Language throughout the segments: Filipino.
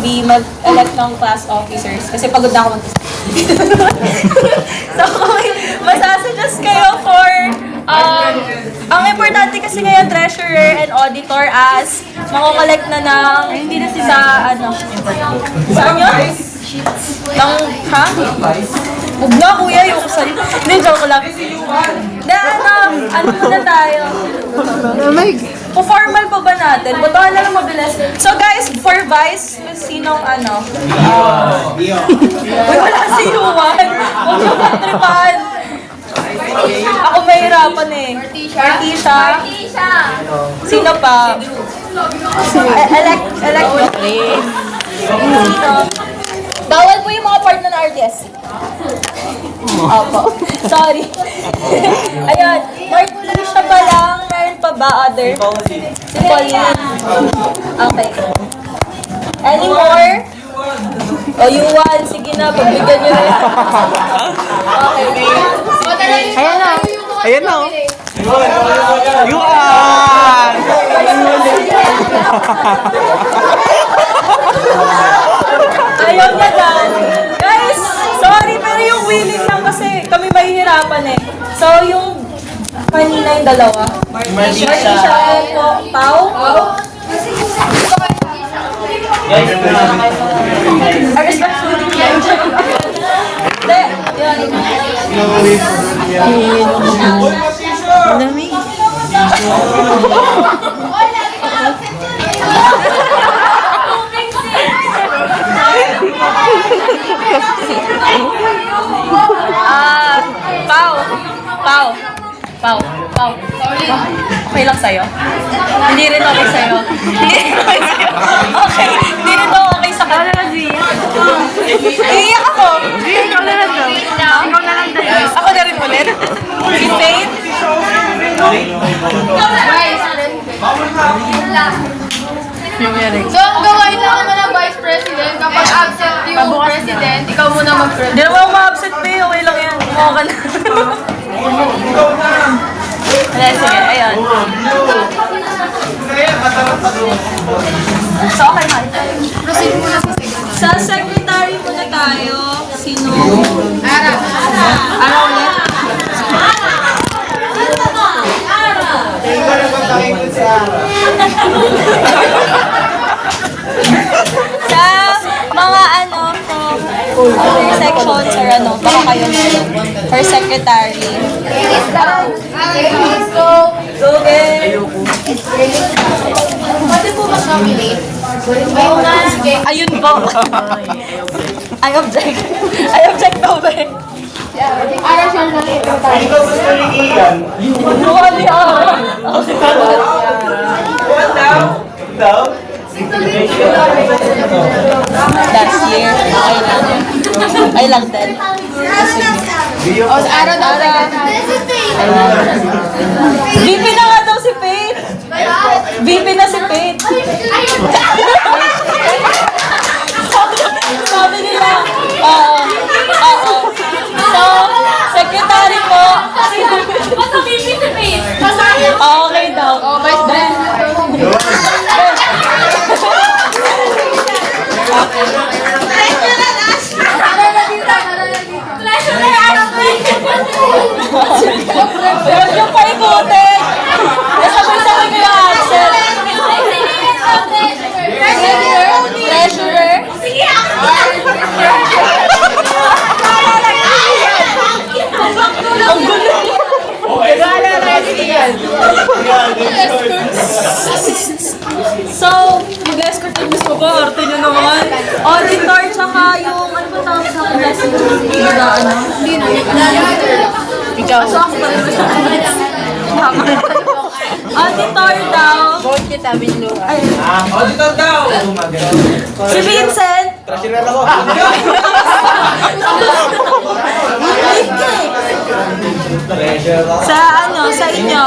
be mag-elect ng class officers. Kasi pagod na ako So, masasuggest kayo for, ang importante kasi ngayon, treasurer and auditor as makokolekt na ng, hindi na sa, saan yun? Ng, ha? Huwag na, kuya, yung kusali. Hindi, joke lang. Ano muna tayo? Formal pa ba natin? Botohan na lang mabilis. So guys, for vice, sinong Uy, wala si Yuan. Huwag yung katripan. Ako mahirapan eh. Martisha. Sino pa? Elect. Sino? Bawal po yung mga part na RTS. Opo. Sorry. Ayun. Martisha pa lang. Meron pa ba other? Si Pauline. Okay. Any more? O, Yuan. Sige na. Pagbigyan nyo na. Okay. Ayan na. Yuan! Ayaw niya lang. Guys, sorry, pero yung willing lang kasi kami mahihirapan eh. So, yung kanina yung dalawa. Martisha po. Pau? I respect food. Hindi, Pau. Okay lang sa'yo? Hindi rin okay sa'yo? Okay. Hindi rin daw okay sa kanya. Iiyak ako. Ikaw na lang daw. Ako na rin ulit. Si Faith? So, ang gawain lang naman ng vice president, kapag absent yung president, ikaw muna mag-president. Hindi naman ako ma-upset pa eh. Okay lang yan. Mukha ka na. Sige, ayun. So, okay na. Proceed muna sa second. Sa secretary muna tayo. Sino? Ara. Ara ulit? Sa mga other sections or baka kayo for secretary. Okay. Pwede po mag-nominate? Ayun po. I object. I object daw ba eh. Ara siya na Buwan niya. Last year. Ay lang din. O, sa araw daw secretary. VP na nga daw si Faith. VP na si Faith. Sabi nila. Oo. So, secretary po. Basta VP si Faith. Okay daw. O, vice president. Huwag yung paikutin. Nasabay-sabay ko yung accent. Treasurer. Ang gulo. So, mag-escort yung gusto ko. Arte nyo naman. Auditor, tsaka yung, ano ba tawag sa akin? Hindi na. Ikaw. Auditor daw. Vote kita, Binlo. Auditor daw! Si Vincent. Treasurer ako. Sa sa inyo.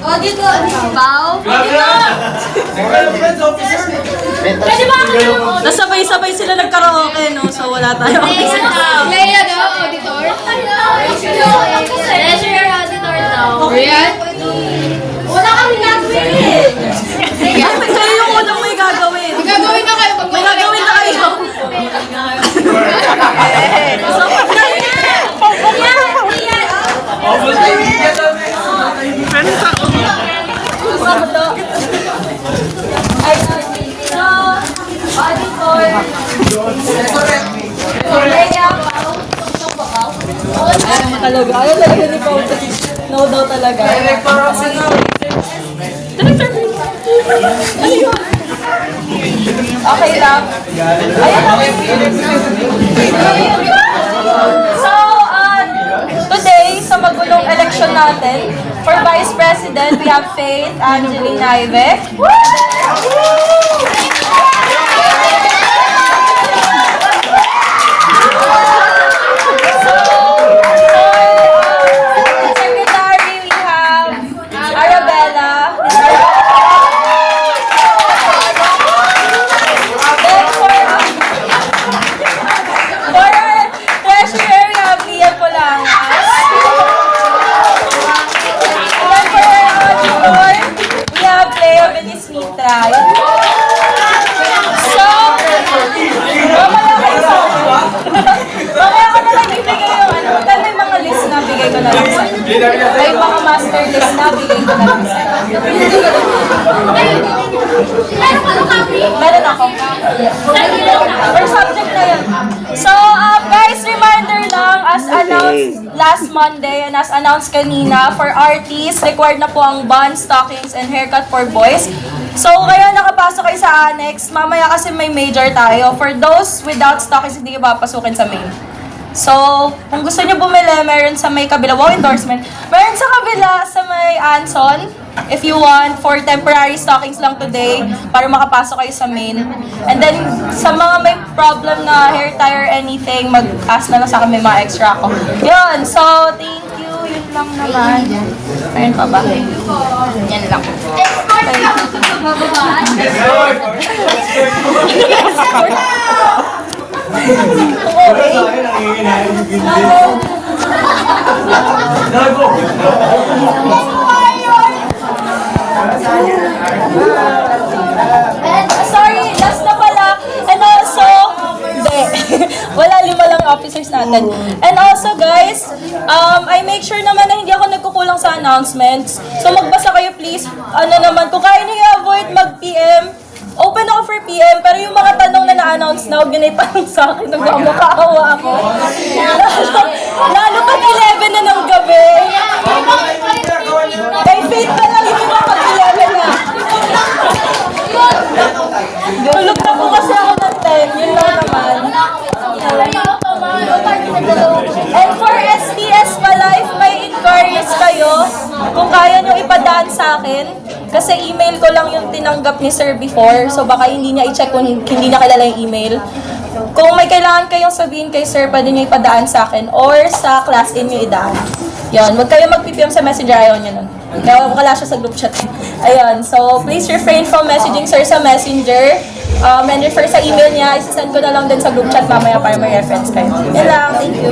Auditor. Pau. Nasabay-sabay sila nagkaraoke, no? So wala tayo. Leia daw, auditor. Treasurer, auditor daw. Okay. Wala kami gagawin eh. Kayo yung unang may gagawin. Gagawin na kayo talaga. Ayaw talaga ni Pauta. No daw talaga. Director kasi na. Director. Ano yun? Okay lang. Ayan lang. So, today, sa magulong election natin, for Vice President, we have Faith Angeline Naive. Secretary, we have Arabella. Then for our treasurer, we have Liam Polangas. And then for our auditor, we have Leo Benismitra. So, mamaya ko na lang ibigay yung ano. Dahil may mga list na bigay ko na lang sa'yo. May mga master list na bigay ko na lang sa'yo. Meron ako. Per subject na yun. So, guys, reminder lang, as announced last Monday and as announced kanina, for artists, required na po ang bun, stockings, and haircut for boys. So, kaya nakapasok kayo sa annex. Mamaya kasi may major tayo. For those without stockings, hindi kayo papasukin sa main. So, kung gusto nyo bumili, meron sa may kabila. Wow, endorsement. Meron sa kabila, sa may Anson. If you want, for temporary stockings lang today, para makapasok kayo sa main. And then, sa mga may problem na hair tie or anything, mag-ask na lang sa akin, may mga extra ako. Yun, so, thank you. Yun lang naman. Meron pa ba? Yan lang. Sorry, last na pala. And also, hindi. Wala, 5 lang officers natin. And also, guys, I make sure naman na hindi ako nagkukulang sa announcements. So, magbasa kayo, please. Ano naman, kung kaya niyo i-avoid mag-PM, open ako for PM, pero yung mga tanong na na-announce na, huwag yun ay tanong sa akin, nagmamakaawa ako. Lalo pag 11 na ng gabi. Kay Faith pa lang yung mga pag-11 na. Tulog na po kasi ako ng 10, yun lang naman. And for STS pala, if may inquiries kayo, kung kaya nyo ipadaan sa akin, kasi email ko lang yung tinanggap ni Sir before, so baka hindi niya i-check kung hindi niya kilala yung email. Kung may kailangan kayong sabihin kay Sir, pwede niyo ipadaan sa akin or sa class in niyo idaan. Yun, huwag kayo mag-PPM sa messenger, ayaw niya nun. Kaya wala siya sa group chat. Ayun, so please refrain from messaging Sir sa messenger. And refer sa email niya, isasend ko na lang din sa group chat mamaya para may reference kayo. Yan lang, thank you.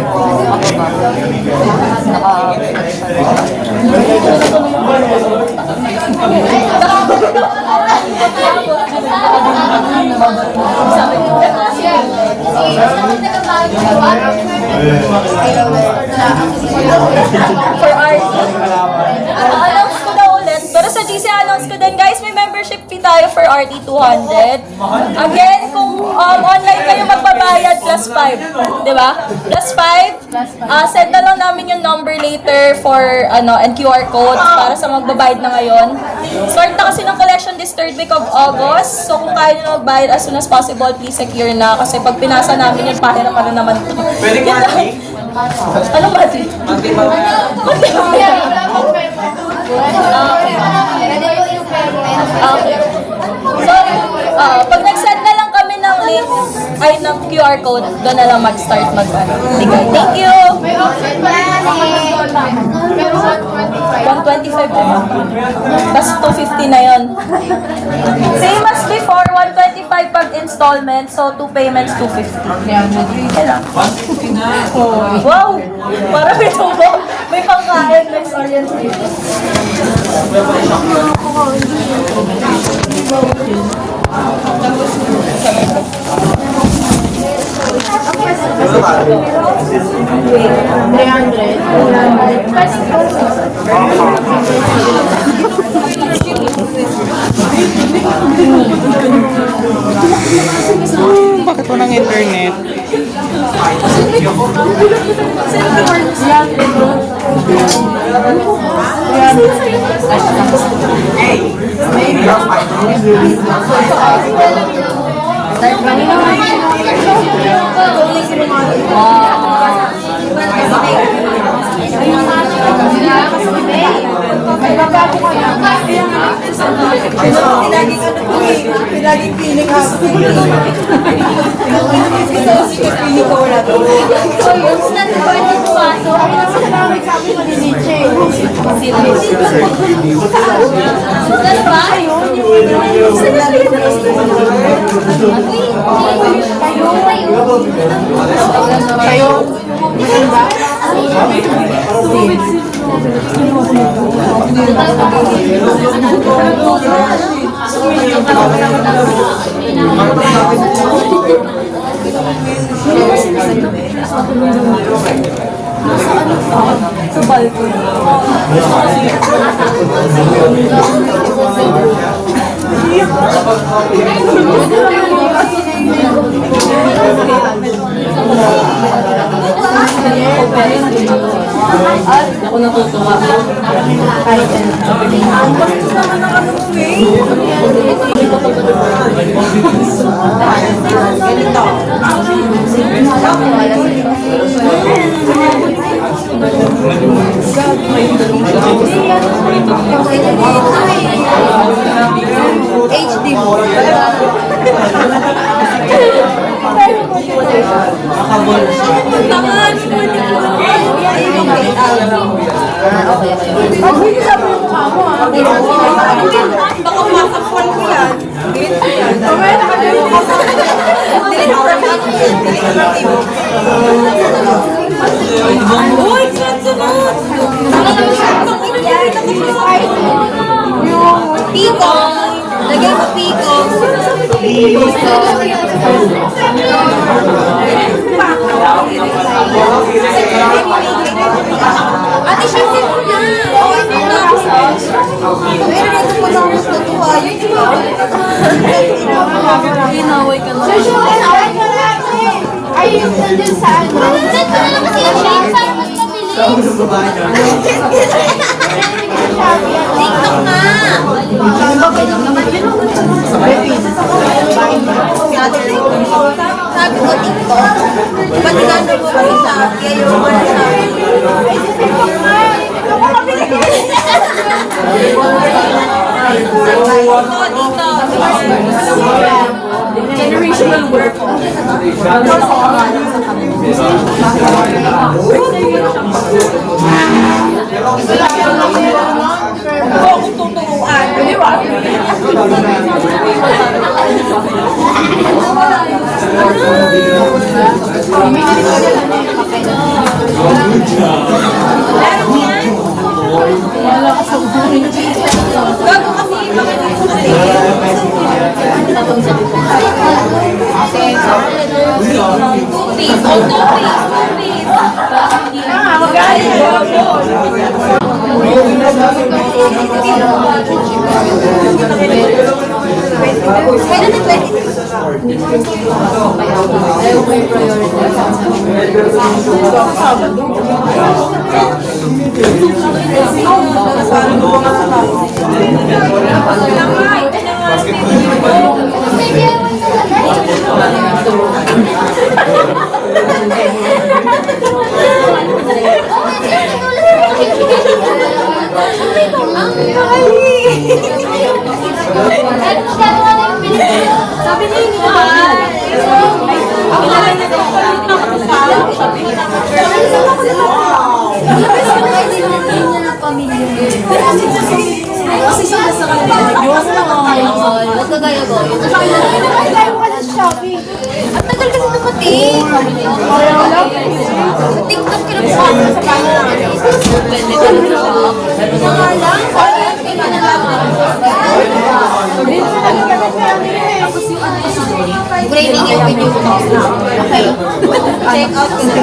For art, announce ko na ulit. Pero sa GC announce ko din, guys, may membership fee tayo for RT 200. Again, kung online kayo magbabayad, plus 5. Di ba? Plus 5. Send na lang namin yung number later for and QR code para sa magbabayad na ngayon. Start na kasi ng collection this 3rd week of August. So kung kaya nyo na magbayad as soon as possible, please secure na. Kasi pag pinasa namin yung pahira pa rin naman ito. Pwede ka monthly? Anong monthly? Monthly ba? Okay. So, pag nag-send na lang kami ng link, ay ng QR code, doon na lang mag-start mag-bigay. Thank you! May option pa pero 125 na. Tapos 250 na yun. Same as before, 125 pag installment, so 2 payments, 250. Kaya lang. Wow! Para may tubo. May pangkain, next orientation. $300. Bakit walang internet? Laging feeling happy. Feeling ko wala to. So, yung stand ko, hindi pumasok. Salamat sa akin maliliche. Ano ba? Kayo? Ako natutuwa. HD mo. Baka masakpan ko yan. Okay, nakagawa ko sa Uy, sunod! Yung piko. Lagay ko piko. Ate, shifted mo na. Pero nito po lang mas natuwa. Yun yung Ginaway ka na. Ay, yung nandun sa ano. Nandun ko na lang kasi yung shake para mas mabilis. TikTok na! Sabi ko TikTok. Ba't gano'n mo kami sa akin? Yung wala sa akin. Generational work. Sabi niya yung Kasi sila sa kanila. Huwag ka gaya ko. Ang tagal kasi dumating. Sa TikTok ka lang sa Grading yung video ko. Okay. Check out ko na.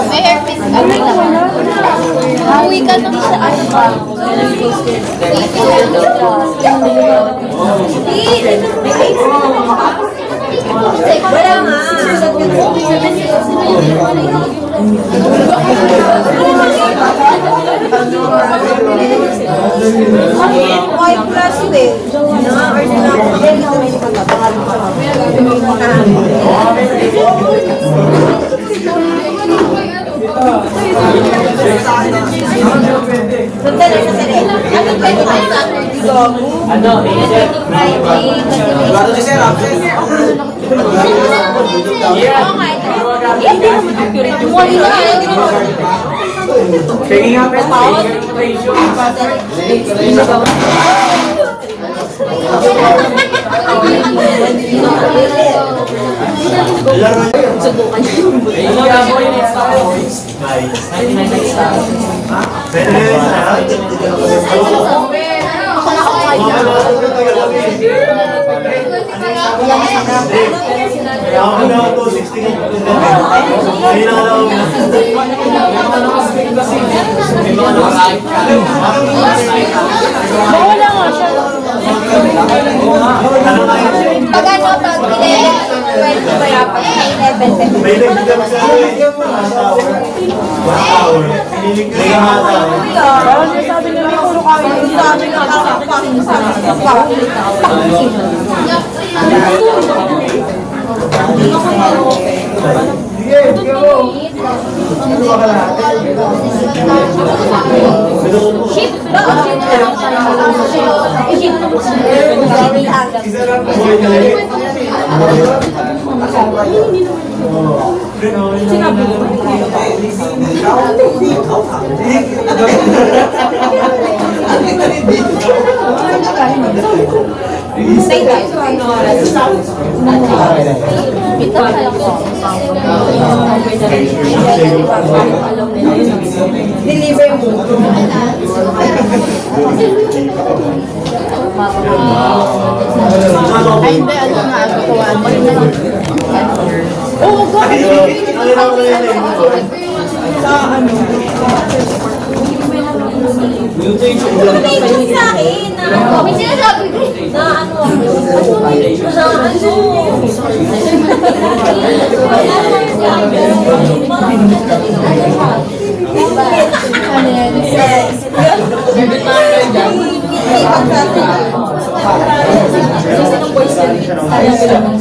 May hairpiece kami lang. Uwi ka na sa ano ba? Wala nga. White plastic. Pag ano, pag 11, 12 kaya pag 11, deliver mo. Ay, hindi. Ano nga, tutuwaan mo. Oo, Tumigil sa akin na may sinasabi ko. na ano Ano yan?